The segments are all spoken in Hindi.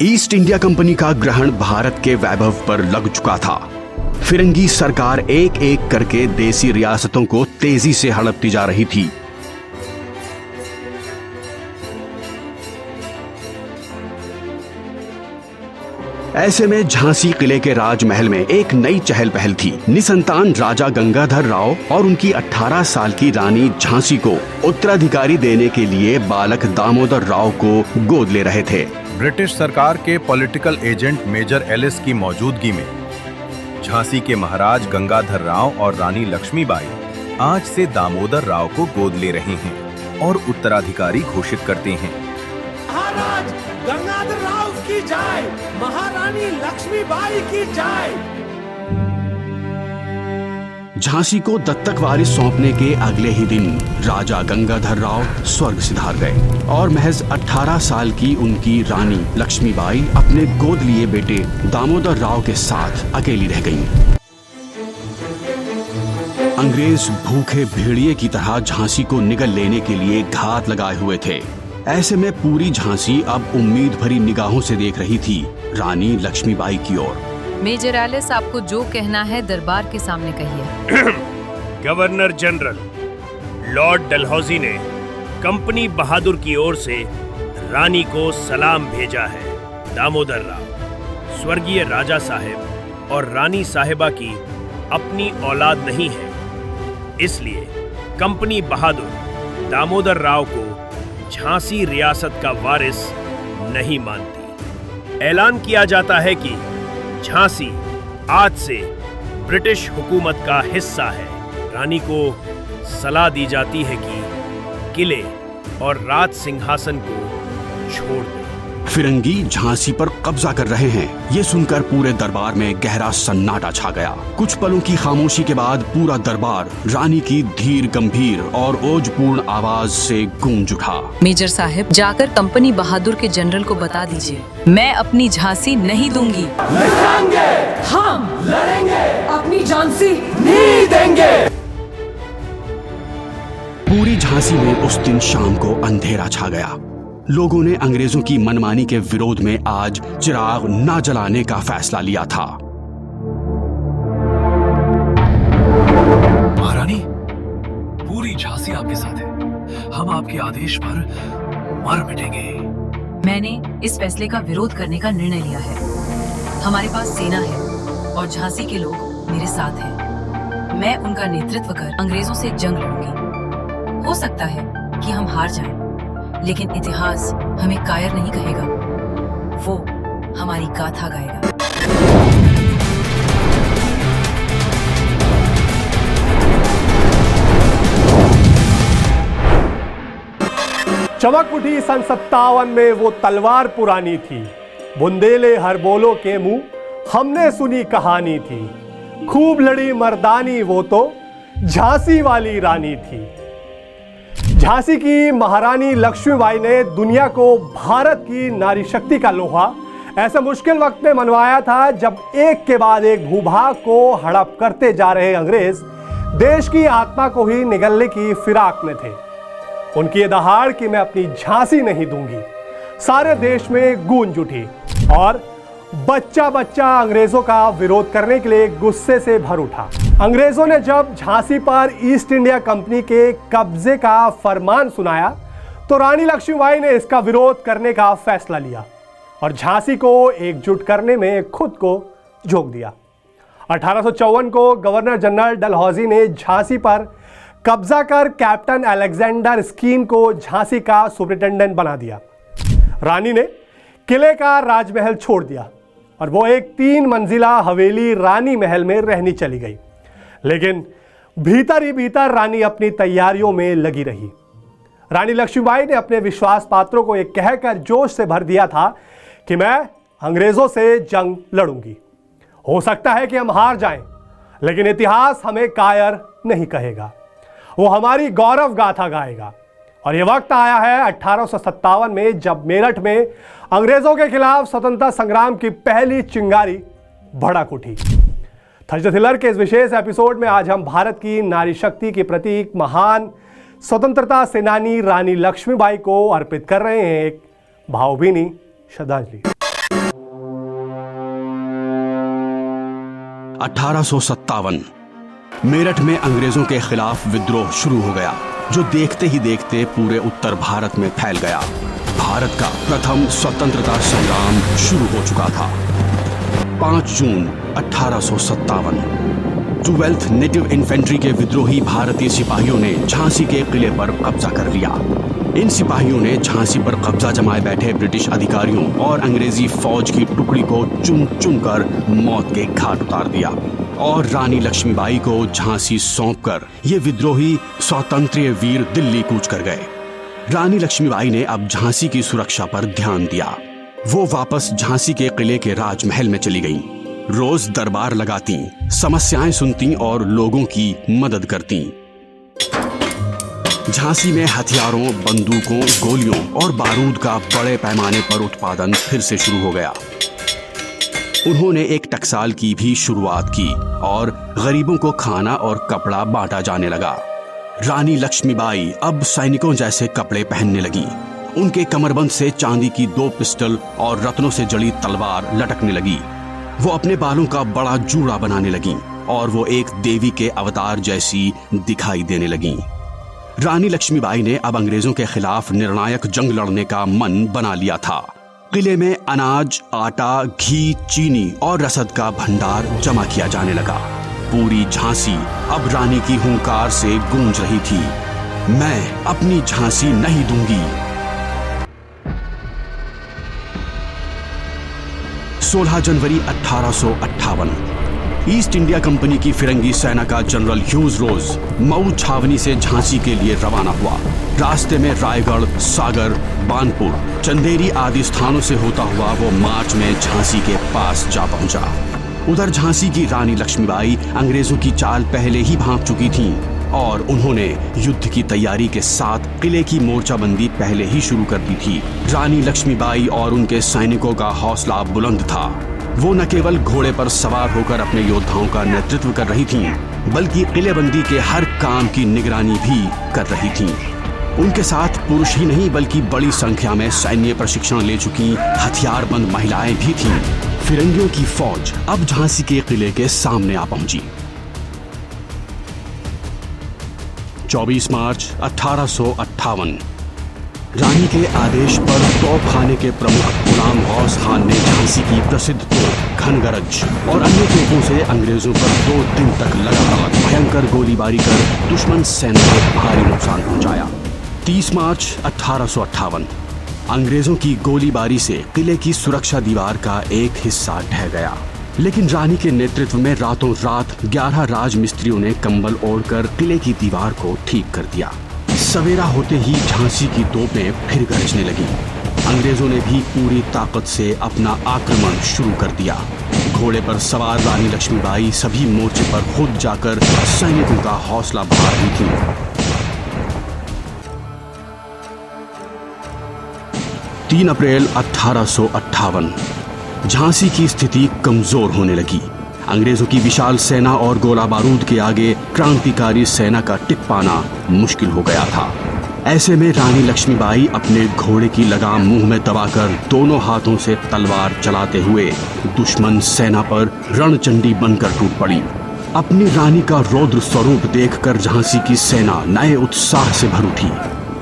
ईस्ट इंडिया कंपनी का ग्रहण भारत के वैभव पर लग चुका था। फिरंगी सरकार एक एक करके देसी रियासतों को तेजी से हड़पती जा रही थी। ऐसे में झांसी किले के राजमहल में एक नई चहल पहल थी। निसंतान राजा गंगाधर राव और उनकी 18 साल की रानी झांसी को उत्तराधिकारी देने के लिए बालक दामोदर राव को गोद ले रहे थे। ब्रिटिश सरकार के पॉलिटिकल एजेंट मेजर एलिस की मौजूदगी में झांसी के महाराज गंगाधर राव और रानी लक्ष्मीबाई आज से दामोदर राव को गोद ले रहे हैं और उत्तराधिकारी घोषित करते हैं। महाराज गंगाधर राव की जय, महारानी लक्ष्मीबाई की जय। झांसी को दत्तक वारिस सौंपने के अगले ही दिन राजा गंगाधर राव स्वर्ग सिधार गए और महज 18 साल की उनकी रानी लक्ष्मीबाई अपने गोद लिए बेटे दामोदर राव के साथ अकेली रह गईं। अंग्रेज भूखे भेड़िए की तरह झांसी को निगल लेने के लिए घात लगाए हुए थे। ऐसे में पूरी झांसी अब उम्मीद भरी निगाहों से देख रही थी रानी लक्ष्मीबाई की ओर। मेजर एलिस, आपको जो कहना है दरबार के सामने कहिए। गवर्नर जनरल लॉर्ड डलहौजी ने कंपनी बहादुर की ओर से रानी को सलाम भेजा है। दामोदर राव स्वर्गीय राजा साहब और रानी साहिबा की अपनी औलाद नहीं है, इसलिए कंपनी बहादुर दामोदर राव को झांसी रियासत का वारिस नहीं मानती। ऐलान किया जाता है कि झांसी आज से ब्रिटिश हुकूमत का हिस्सा है। रानी को सलाह दी जाती है कि किले और राज सिंहासन को छोड़ दे। फिरंगी झांसी पर कब्जा कर रहे हैं, ये सुनकर पूरे दरबार में गहरा सन्नाटा छा गया। कुछ पलों की खामोशी के बाद पूरा दरबार रानी की धीर गंभीर और ओजपूर्ण आवाज से गूंज उठा। मेजर साहब, जाकर कंपनी बहादुर के जनरल को बता दीजिए, मैं अपनी झांसी नहीं दूंगी। लड़ेंगे, हम लड़ेंगे, अपनी झांसी नहीं देंगे। पूरी झांसी में उस दिन शाम को अंधेरा छा गया। लोगों ने अंग्रेजों की मनमानी के विरोध में आज चिराग न जलाने का फैसला लिया था। महारानी, पूरी झांसी आपके साथ है। हम आपके आदेश पर मर मिटेंगे। मैंने इस फैसले का विरोध करने का निर्णय लिया है। हमारे पास सेना है और झांसी के लोग मेरे साथ हैं। मैं उनका नेतृत्व कर अंग्रेजों से जंग लड़ूंगी। हो सकता है कि हम हार जाएं, लेकिन इतिहास हमें कायर नहीं कहेगा, वो हमारी गाथा गाएगा। चमक उठी सन 57 में वो तलवार पुरानी थी। बुंदेले हर बोलो के मुंह हमने सुनी कहानी थी। खूब लड़ी मर्दानी वो तो झांसी वाली रानी थी। झांसी की महारानी लक्ष्मीबाई ने दुनिया को भारत की नारी शक्ति का लोहा ऐसे मुश्किल वक्त में मनवाया था जब एक के बाद एक भूभाग को हड़प करते जा रहे अंग्रेज देश की आत्मा को ही निगलने की फिराक में थे। उनकी ये दहाड़ कि मैं अपनी झांसी नहीं दूंगी सारे देश में गूंज उठी और बच्चा बच्चा अंग्रेजों का विरोध करने के लिए गुस्से से भर उठा। अंग्रेजों ने जब झांसी पर ईस्ट इंडिया कंपनी के कब्जे का फरमान सुनाया तो रानी लक्ष्मीबाई ने इसका विरोध करने का फैसला लिया और झांसी को एकजुट करने में खुद को झोंक दिया। 1854 को गवर्नर जनरल डलहौजी ने झांसी पर कब्जा कर कैप्टन अलेक्जेंडर स्कीन को झांसी का सुपरिटेंडेंट बना दिया। रानी ने किले का राजमहल छोड़ दिया और वो एक 3 मंजिला हवेली रानी महल में रहनी चली गई। लेकिन भीतर ही भीतर रानी अपनी तैयारियों में लगी रही। रानी लक्ष्मीबाई ने अपने विश्वास पात्रों को यह कहकर जोश से भर दिया था कि मैं अंग्रेजों से जंग लड़ूंगी। हो सकता है कि हम हार जाएं, लेकिन इतिहास हमें कायर नहीं कहेगा, वो हमारी गौरव गाथा गाएगा। और यह वक्त आया है 1857 में जब मेरठ में अंग्रेजों के खिलाफ स्वतंत्रता संग्राम की पहली चिंगारी भड़क उठी। थर्सडे थ्रिलर के इस विशेष एपिसोड में आज हम भारत की नारी शक्ति की प्रतीक महान स्वतंत्रता सेनानी रानी लक्ष्मीबाई को अर्पित कर रहे हैं एक भावभीनी श्रद्धांजलि। 1857 मेरठ में अंग्रेजों के खिलाफ विद्रोह शुरू हो गया, जो देखते ही देखते पूरे उत्तर भारत में फैल गया। भारत का प्रथम स्वतंत्रता संग्राम शुरू हो चुका था। 5 जून 1857 12th नेटिव इन्फेंट्री के विद्रोही भारतीय सिपाहियों ने झांसी के किले पर कब्जा कर लिया। इन सिपाहियों ने झांसी पर कब्जा जमाए बैठे ब्रिटिश अधिकारियों और अंग्रेजी फौज की टुकड़ी को चुन चुन कर मौत के घाट उतार दिया और रानी लक्ष्मीबाई को झांसी सौंपकर ये विद्रोही स्वातंत्र्य वीर दिल्ली कूच कर गए। रानी लक्ष्मीबाई ने अब झांसी की सुरक्षा पर ध्यान दिया। वो वापस झांसी के किले के राजमहल में चली गईं। रोज दरबार लगाती, समस्याएं सुनती और लोगों की मदद करती। झांसी में हथियारों, बंदूकों, गोलियों और बारूद का बड़े पैमाने पर उत्पादन फिर से शुरू हो गया। उन्होंने एक टकसाल की भी शुरुआत की और गरीबों को खाना और कपड़ा बांटा जाने लगा। रानी लक्ष्मीबाई अब सैनिकों जैसे कपड़े पहनने लगी। उनके कमरबंद से चांदी की 2 पिस्टल और रत्नों से जड़ी तलवार लटकने लगी। वो अपने बालों का बड़ा जूड़ा बनाने लगी और वो एक देवी के अवतार जैसी दिखाई देने लगी। रानी लक्ष्मीबाई ने अब अंग्रेजों के खिलाफ निर्णायक जंग लड़ने का मन बना लिया था। किले में अनाज, आटा, घी, चीनी और रसद का भंडार जमा किया जाने लगा। पूरी झांसी अब रानी की हुंकार से गूंज रही थी, मैं अपनी झांसी नहीं दूंगी। 16 जनवरी 1858 ईस्ट इंडिया कंपनी की फिरंगी सेना का जनरल ह्यूज रोज मऊ छावनी से झांसी के लिए रवाना हुआ। रास्ते में रायगढ़, सागर, बानपुर, चंदेरी आदि स्थानों से होता हुआ वो मार्च में झांसी के पास जा पहुंचा। उधर झांसी की रानी लक्ष्मीबाई अंग्रेजों की चाल पहले ही भांप चुकी थीं और उन्होंने युद्ध की तैयारी के साथ किले की मोर्चाबंदी पहले ही शुरू कर दी थी। रानी लक्ष्मीबाई और उनके सैनिकों का हौसला बुलंद था। वो न केवल घोड़े पर सवार होकर अपने योद्धाओं का नेतृत्व कर रही थीं, बल्कि किलेबंदी के हर काम की निगरानी भी कर रही थीं। उनके साथ पुरुष ही नहीं बल्कि बड़ी संख्या में सैन्य प्रशिक्षण ले चुकी हथियारबंद महिलाएं भी थीं। फिरंगियों की फौज अब झांसी के किले के सामने आ पहुंची। 24 मार्च 1858 रानी के आदेश पर तोपखाने के प्रमुख गुलाम गौस खान ने झांसी की प्रसिद्ध तोप घनगरज और अन्य तोपों से अंग्रेजों पर 2 दिन तक लगातार भयंकर गोलीबारी कर दुश्मन सेना को भारी नुकसान पहुंचाया। 30 मार्च 1858 अंग्रेजों की गोलीबारी से किले की सुरक्षा दीवार का एक हिस्सा ढह गया, लेकिन रानी के नेतृत्व में रातों रात 11 राजमिस्त्रियों ने कंबल ओढ़कर किले की दीवार को ठीक कर दिया। सवेरा होते ही झांसी की तोपें फिर गरजने लगी। अंग्रेजों ने भी पूरी ताकत से अपना आक्रमण शुरू कर दिया। घोड़े पर सवार रानी लक्ष्मीबाई सभी मोर्चे पर खुद जाकर सैनिकों का हौसला बढ़ा रही थी। 3 अप्रैल 1858 झांसी की स्थिति कमजोर होने लगी। अंग्रेजों की विशाल सेना और गोला बारूद के आगे क्रांतिकारी सेना का टिक पाना मुश्किल हो गया था। ऐसे में रानी लक्ष्मीबाई अपने घोड़े की लगाम मुंह में दबाकर दोनों हाथों से तलवार चलाते हुए दुश्मन सेना पर रणचंडी बनकर टूट पड़ी। अपनी रानी का रौद्र स्वरूप देखकर झांसी की सेना नए उत्साह से भर उठी।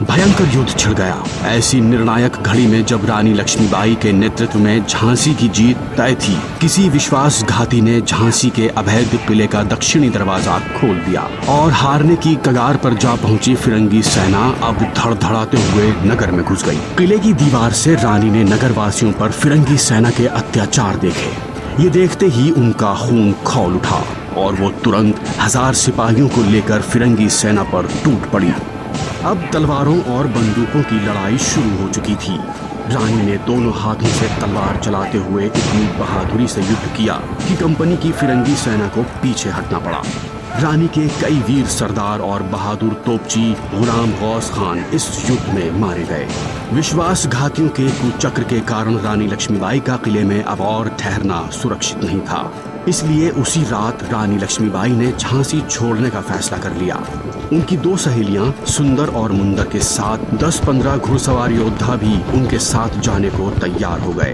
भयंकर युद्ध छिड़ गया। ऐसी निर्णायक घड़ी में जब रानी लक्ष्मीबाई के नेतृत्व में झांसी की जीत तय थी, किसी विश्वासघाती ने झांसी के अभेद्य किले का दक्षिणी दरवाजा खोल दिया और हारने की कगार पर जा पहुंची फिरंगी सेना अब धड़धड़ाते हुए नगर में घुस गई। किले की दीवार से रानी ने नगरवासियों पर फिरंगी सेना के अत्याचार देखे। ये देखते ही उनका खून खौल उठा और वो तुरंत 1000 सिपाहियों को लेकर फिरंगी सेना पर टूट पड़ी। अब तलवारों और बंदूकों की लड़ाई शुरू हो चुकी थी। रानी ने दोनों हाथों से तलवार चलाते हुए इतनी बहादुरी से युद्ध किया कि कंपनी की फिरंगी सेना को पीछे हटना पड़ा। रानी के कई वीर सरदार और बहादुर तोपची गुलाम गौस खान इस युद्ध में मारे गए। विश्वासघातियों के कुचक्र के कारण रानी लक्ष्मीबाई का किले में अब और ठहरना सुरक्षित नहीं था। इसलिए उसी रात रानी लक्ष्मीबाई ने झांसी छोड़ने का फैसला कर लिया। उनकी 2 सहेलियां सुंदर और मुंदर के साथ 10-15 घुड़सवार योद्धा भी उनके साथ जाने को तैयार हो गए।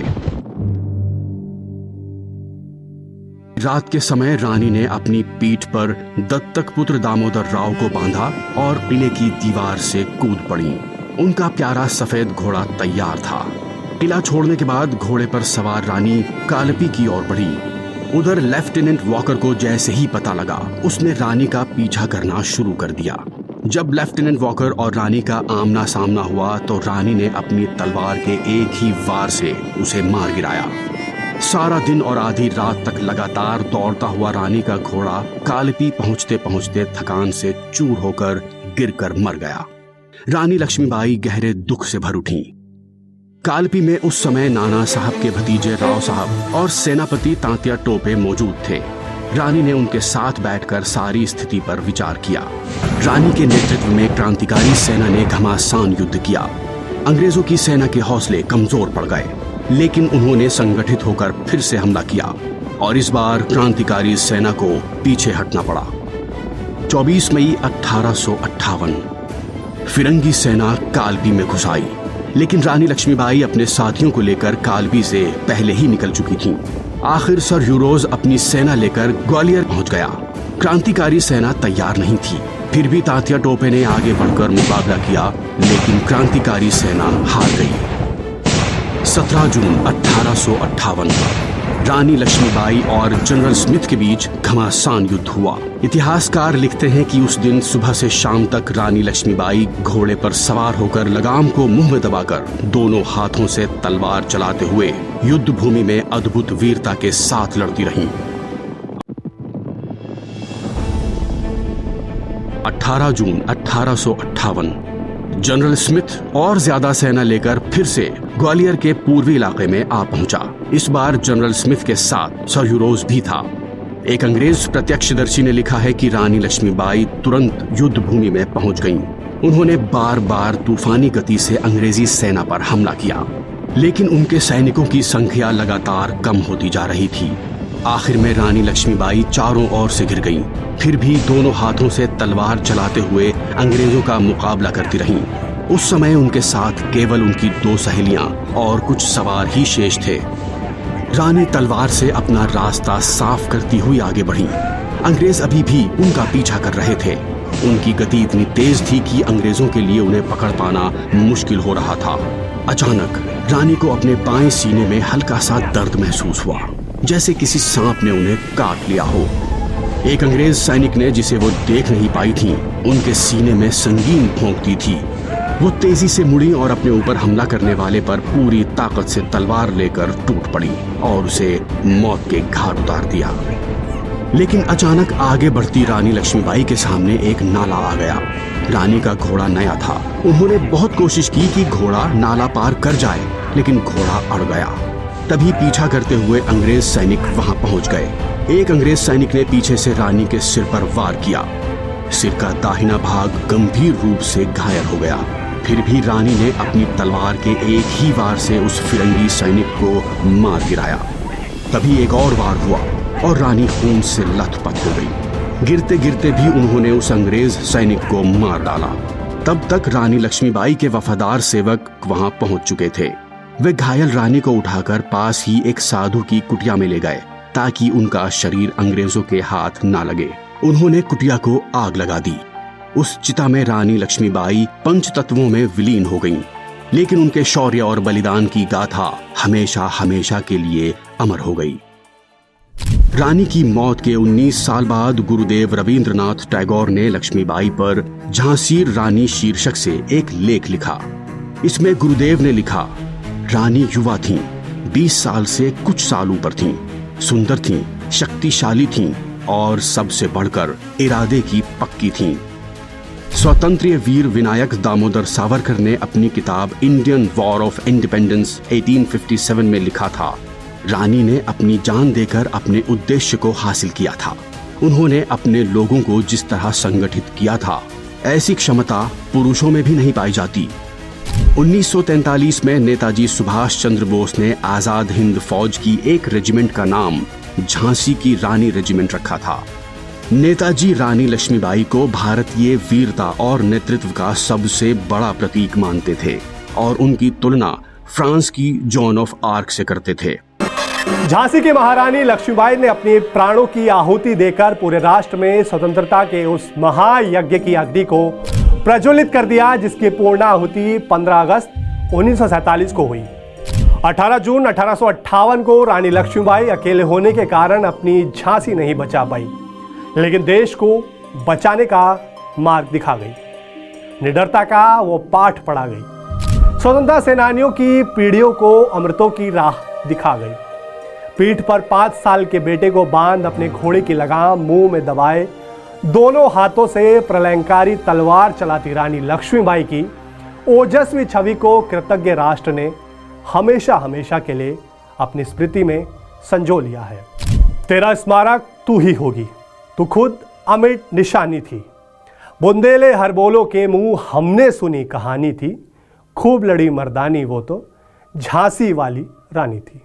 रात के समय रानी ने अपनी पीठ पर दत्तक पुत्र दामोदर राव को बांधा और किले की दीवार से कूद पड़ी। उनका प्यारा सफेद घोड़ा तैयार था। किला छोड़ने के बाद घोड़े पर सवार रानी कालपी की ओर बढ़ी। उधर लेफ्टिनेंट वॉकर को जैसे ही पता लगा, उसने रानी का पीछा करना शुरू कर दिया। जब लेफ्टिनेंट वॉकर और रानी का आमना सामना हुआ तो रानी ने अपनी तलवार के एक ही वार से उसे मार गिराया। सारा दिन और आधी रात तक लगातार दौड़ता हुआ रानी का घोड़ा कालपी पहुंचते पहुंचते थकान से चूर होकर गिरकर मर गया। रानी लक्ष्मीबाई गहरे दुख से भर उठी। कालपी में उस समय नाना साहब के भतीजे राव साहब और सेनापति तांत्या टोपे मौजूद थे। रानी ने उनके साथ बैठकर सारी स्थिति पर विचार किया। रानी के नेतृत्व में क्रांतिकारी सेना ने घमासान युद्ध किया। अंग्रेजों की सेना के हौसले कमजोर पड़ गए, लेकिन उन्होंने संगठित होकर फिर से हमला किया और इस बार क्रांतिकारी सेना को पीछे हटना पड़ा। 24 मई 1858 फिरंगी सेना कालपी में घुस आई, लेकिन रानी लक्ष्मीबाई अपने साथियों को लेकर कालपी से पहले ही निकल चुकी थीं। आखिर सर यूरोज अपनी सेना लेकर ग्वालियर पहुंच गया। क्रांतिकारी सेना तैयार नहीं थी, फिर भी तांत्या टोपे ने आगे बढ़कर मुकाबला किया, लेकिन क्रांतिकारी सेना हार गई। 17 जून 1858 रानी लक्ष्मीबाई और जनरल स्मिथ के बीच घमासान युद्ध हुआ। इतिहासकार लिखते हैं कि उस दिन सुबह से शाम तक रानी लक्ष्मीबाई घोड़े पर सवार होकर लगाम को मुंह में दबाकर दोनों हाथों से तलवार चलाते हुए युद्ध भूमि में अद्भुत वीरता के साथ लड़ती रहीं। 18 जून 1858 जनरल स्मिथ और ज्यादा सेना लेकर फिर से ग्वालियर के पूर्वी इलाके में आ पहुंचा। इस बार जनरल स्मिथ के साथ सर यूरोज भी था। एक अंग्रेज प्रत्यक्षदर्शी ने लिखा है कि रानी लक्ष्मीबाई तुरंत युद्ध भूमि में पहुंच गईं। उन्होंने बार बार तूफानी गति से अंग्रेजी सेना पर हमला किया, लेकिन उनके सैनिकों की संख्या लगातार कम होती जा रही थी। आखिर में रानी लक्ष्मीबाई चारों ओर से घिर गईं, फिर भी दोनों हाथों से तलवार चलाते हुए अंग्रेजों का मुकाबला करती रहीं। उस समय उनके साथ केवल उनकी 2 सहेलियां और कुछ सवार ही शेष थे। रानी तलवार से अपना रास्ता साफ करती हुई आगे बढ़ी। अंग्रेज अभी भी उनका पीछा कर रहे थे। उनकी गति इतनी तेज थी कि अंग्रेजों के लिए उन्हें पकड़ पाना मुश्किल हो रहा था। अचानक रानी को अपने बाएं सीने में हल्का सा दर्द महसूस हुआ, जैसे किसी सांप ने उन्हें काट लिया हो। एक अंग्रेज सैनिक ने, जिसे वो देख नहीं पाई थी, उनके सीने में संगीन भोंकती थी। वो तेजी से मुड़ी और अपने ऊपर हमला करने वाले पर पूरी ताकत से तलवार लेकर टूट पड़ी और उसे मौत के घाट उतार दिया। लेकिन अचानक आगे बढ़ती रानी लक्ष्मीबाई के सामने एक नाला आ गया। रानी का घोड़ा नया था। उन्होंने बहुत कोशिश की कि घोड़ा नाला पार कर जाए, लेकिन घोड़ा अड़ गया। तभी पीछा करते हुए अंग्रेज सैनिक वहां पहुंच गए। एक अंग्रेज सैनिक ने पीछे से रानी के सिर पर वार किया। सिर का दाहिना भाग गंभीर रूप से घायल हो गया। फिर भी रानी ने अपनी तलवार के एक ही वार से उस फिरंगी सैनिक को मार गिराया। तभी एक और वार हुआ और रानी खून से लथपथ हो गई। गिरते गिरते भी उन्होंने उस अंग्रेज सैनिक को मार डाला। तब तक रानी लक्ष्मीबाई के वफादार सेवक वहां पहुंच चुके थे। वे घायल रानी को उठाकर पास ही एक साधु की कुटिया में ले गए, ताकि उनका शरीर अंग्रेजों के हाथ ना लगे। उन्होंने कुटिया को आग लगा दी। उस चिता में रानी लक्ष्मीबाई पंच तत्वों में विलीन हो गईं, लेकिन उनके शौर्य और बलिदान की गाथा हमेशा हमेशा के लिए अमर हो गई। रानी की मौत के 19 साल बाद गुरुदेव रविंद्रनाथ टैगोर ने लक्ष्मीबाई पर झांसी रानी शीर्षक से एक लेख लिखा। इसमें गुरुदेव ने लिखा, रानी युवा थीं, 20 साल से कुछ साल ऊपर थीं, सुंदर थीं, शक्तिशाली थीं और सबसे बढ़कर इरादे की पक्की थीं। स्वतंत्र वीर विनायक दामोदर सावरकर ने अपनी किताब इंडियन वॉर ऑफ इंडिपेंडेंस 1857 में लिखा था, रानी ने अपनी जान देकर अपने उद्देश्य को हासिल किया था। उन्होंने अपने लोगों को जिस तरह संगठित किया था, ऐसी क्षमता पुरुषों में भी नहीं पाई जाती। 1943 में नेताजी सुभाष चंद्र बोस ने आजाद हिंद फौज की एक रेजिमेंट का नाम झांसी की रानी रेजिमेंट रखा था। नेताजी रानी लक्ष्मीबाई को भारतीय वीरता और नेतृत्व का सबसे बड़ा प्रतीक मानते थे और उनकी तुलना फ्रांस की जॉन ऑफ आर्क से करते थे। झांसी की महारानी लक्ष्मीबाई ने अपने प्राणों की आहुति देकर पूरे राष्ट्र में स्वतंत्रता के उस महायज्ञ की अग्नि को प्रज्वलित कर दिया, जिसकी पूर्णाहुति 15 अगस्त 1947 को हुई। 18 जून 1858 को रानी लक्ष्मीबाई अकेले होने के कारण अपनी झांसी नहीं बचा पाई, लेकिन देश को बचाने का मार्ग दिखा गई। निडरता का वो पाठ पढ़ा गई। स्वतंत्रता सेनानियों की पीढ़ियों को अमृतों की राह दिखा गई। पीठ पर 5 साल के बेटे को बांध अपने घोड़े की लगाम मुंह में दबाए दोनों हाथों से प्रलयंकारी तलवार चलाती रानी लक्ष्मीबाई की ओजस्वी छवि को कृतज्ञ राष्ट्र ने हमेशा हमेशा के लिए अपनी स्मृति में संजो लिया है। तेरा स्मारक तू ही होगी, तू खुद अमिट निशानी थी। बुंदेले हर बोलो के मुंह हमने सुनी कहानी थी। खूब लड़ी मर्दानी वो तो झांसी वाली रानी थी।